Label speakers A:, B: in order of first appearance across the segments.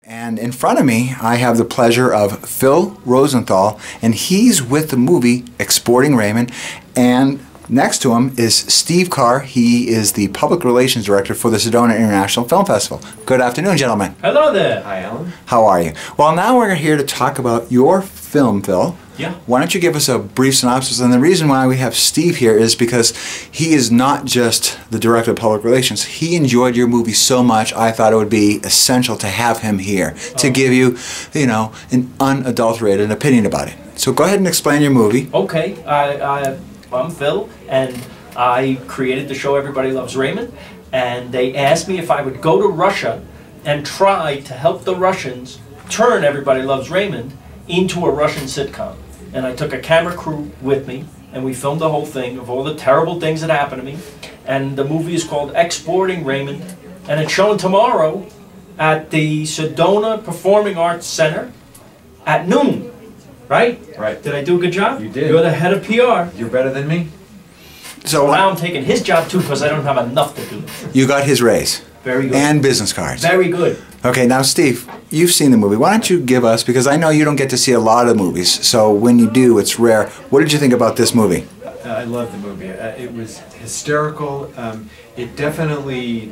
A: And in front of me, I have the pleasure of Phil Rosenthal, and he's with the movie Exporting Raymond. And next to him is Steve Carr. He is the Public Relations Director for the Sedona International Film Festival. Good afternoon, gentlemen.
B: Hello there.
C: Hi, Alan.
A: How are you? Well, now we're here to talk about your film, Phil.
B: Yeah.
A: Why don't you give us a brief synopsis? And the reason why we have Steve here is because he is not just the Director of Public Relations. He enjoyed your movie so much, I thought it would be essential to have him here to give you, an unadulterated opinion about it. So go ahead and explain your movie.
B: Okay. I'm Phil, and I created the show Everybody Loves Raymond, and they asked me if I would go to Russia and try to help the Russians turn Everybody Loves Raymond into a Russian sitcom. And I took a camera crew with me, and we filmed the whole thing of all the terrible things that happened to me. And the movie is called Exporting Raymond, and it's shown tomorrow at the Sedona Performing Arts Center at noon. Right?
C: Right.
B: Did I do a good job?
C: You did.
B: You're the head of PR.
C: You're better than me.
A: So
B: Now I'm taking his job too because I don't have enough to do.
A: you got his raise.
B: Very good.
A: And business cards.
B: Very good.
A: Okay, now Steve, you've seen the movie. Why don't you give us, because I know you don't get to see a lot of movies, so when you do, it's rare. What did you think about this movie?
C: I love the movie. It was hysterical. It definitely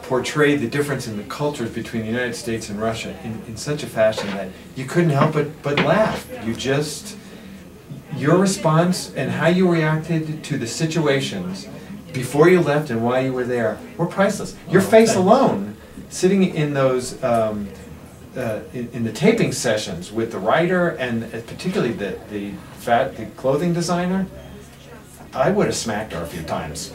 C: portrayed the difference in the cultures between the United States and Russia in such a fashion that you couldn't help but laugh. Your response and how you reacted to the situations before you left and while you were there were priceless. Your face alone, sitting in those, in the taping sessions with the writer and particularly the clothing designer, I would have smacked her a few times.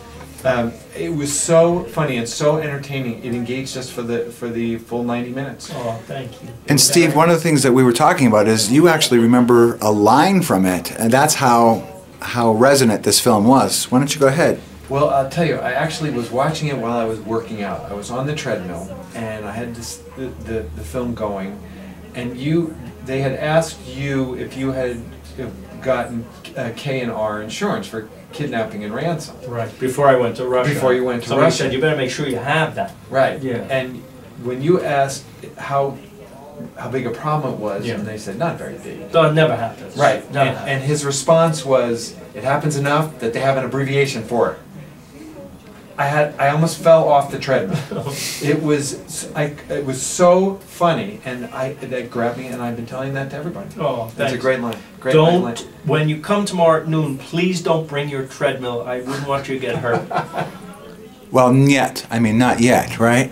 C: It was so funny and so entertaining. It engaged us for the full 90 minutes.
B: Oh, thank you.
A: And Steve, one of the things that we were talking about is you actually remember a line from it, and that's how resonant this film was. Why don't you go ahead?
C: Well, I'll tell you, I actually was watching it while I was working out. I was on the treadmill, and I had the film going, and they had asked you if you had gotten K&R insurance for kidnapping and ransom.
B: Right, before I went to Russia.
C: Before you went to
B: Somebody
C: Russia.
B: said, you better make sure you have that.
C: Right.
B: Yeah.
C: And when you asked how big a problem it was,
B: Yeah.
C: and they said, not very big.
B: That never happens.
C: Right.
B: Never
C: And
B: happens.
C: his response was, it happens enough that they have an abbreviation for it. I almost fell off the treadmill. It was so funny, and that grabbed me, and I've been telling that to everybody.
B: Oh,
C: That's a great line. Great line.
B: When you come tomorrow at noon, please don't bring your treadmill. I wouldn't want you to get hurt.
A: Well, not yet, right?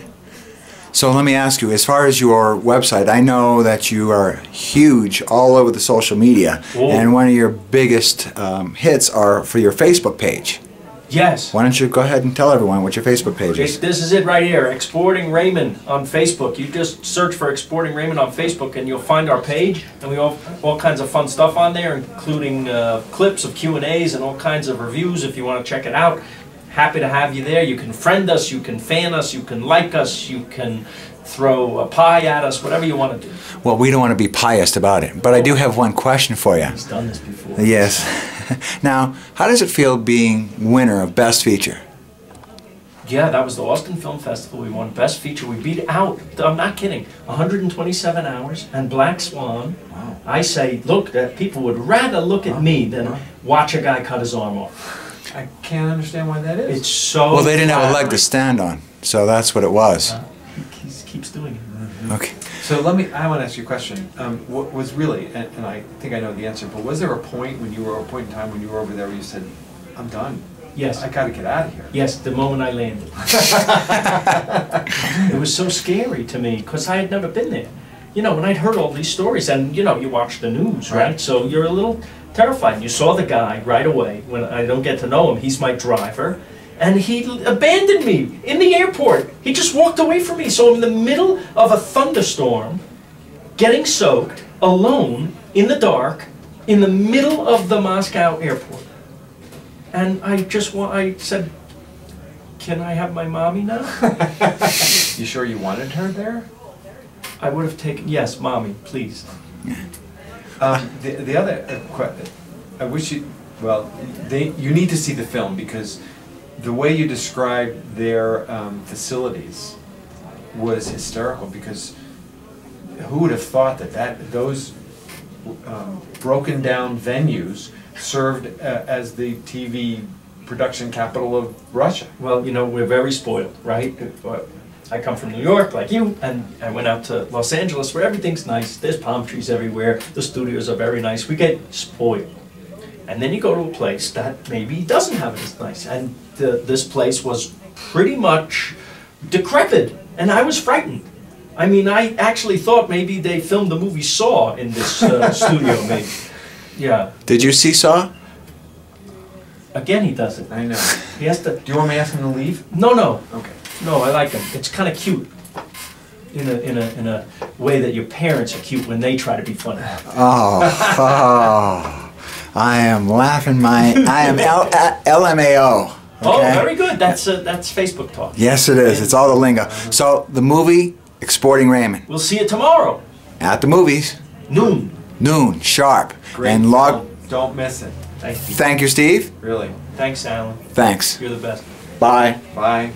A: So let me ask you, as far as your website, I know that you are huge all over the social media,
B: Whoa.
A: and one of your biggest hits are for your Facebook page.
B: Yes.
A: Why don't you go ahead and tell everyone what your Facebook page is?
B: This is it right here, Exporting Raymond on Facebook. You just search for Exporting Raymond on Facebook and you'll find our page, and we have all kinds of fun stuff on there, including clips of Q&As and all kinds of reviews if you want to check it out. Happy to have you there. You can friend us, you can fan us, you can like us, you can throw a pie at us, whatever you want to do.
A: Well, we don't want to be biased about it, but I do have one question for you.
B: He's done this before.
A: Yes. Now, how does it feel being winner of Best Feature?
B: Yeah, that was the Austin Film Festival. We won Best Feature. We beat out, I'm not kidding, 127 Hours and Black Swan.
C: Wow.
B: I say, look, that people would rather look at me than watch a guy cut his arm off.
C: I can't understand why that is.
B: It's so
A: Well, they didn't have a leg to
B: flattering.
A: stand on, so that's what it was.
B: He keeps doing it.
A: Okay.
C: So I want to ask you a question. What was really, and I think I know the answer, but was there a point in time when you were over there where you said, I'm done?
B: Yes.
C: I got to get out of here.
B: Yes, the moment I landed. It was so scary to me because I had never been there. When I'd heard all these stories, and you watch the news, right? So you're a little terrified. You saw the guy right away. When I don't get to know him, he's my driver. And he abandoned me in the airport. He just walked away from me. So I'm in the middle of a thunderstorm, getting soaked, alone, in the dark, in the middle of the Moscow airport. And I said, can I have my mommy now?
C: You sure you wanted her there?
B: I would have taken, yes, mommy, please.
C: The other question, I wish you, you need to see the film because the way you described their facilities was hysterical because who would have thought that those broken down venues served as the TV production capital of Russia?
B: Well, you know, we're very spoiled, right? I come from New York, like you, and I went out to Los Angeles, where everything's nice. There's palm trees everywhere. The studios are very nice. We get spoiled. And then you go to a place that maybe doesn't have it as nice. And this place was pretty much decrepit, and I was frightened. I mean, I actually thought maybe they filmed the movie Saw in this studio, maybe. Yeah.
A: Did you see Saw?
B: Again, he does it.
C: I know.
B: He has to.
C: Do you want me to ask him to leave?
B: No.
C: Okay.
B: No, I like him. It's kind of cute. In a way that your parents are cute when they try to be funny.
A: I am laughing I am LMAO. Okay?
B: Oh, very good. That's Facebook talk.
A: Yes, it is. It's all the lingo. So the movie Exporting Raymond
B: We'll see you tomorrow.
A: at the movies,
B: Noon.
A: sharp.
C: Great
A: And log.
C: film. Don't miss it.
B: Thank you.
A: Thank you, Steve.
C: Really.
B: Thanks, Alan.
A: Thanks.
B: You're the best.
A: Bye.
C: Bye.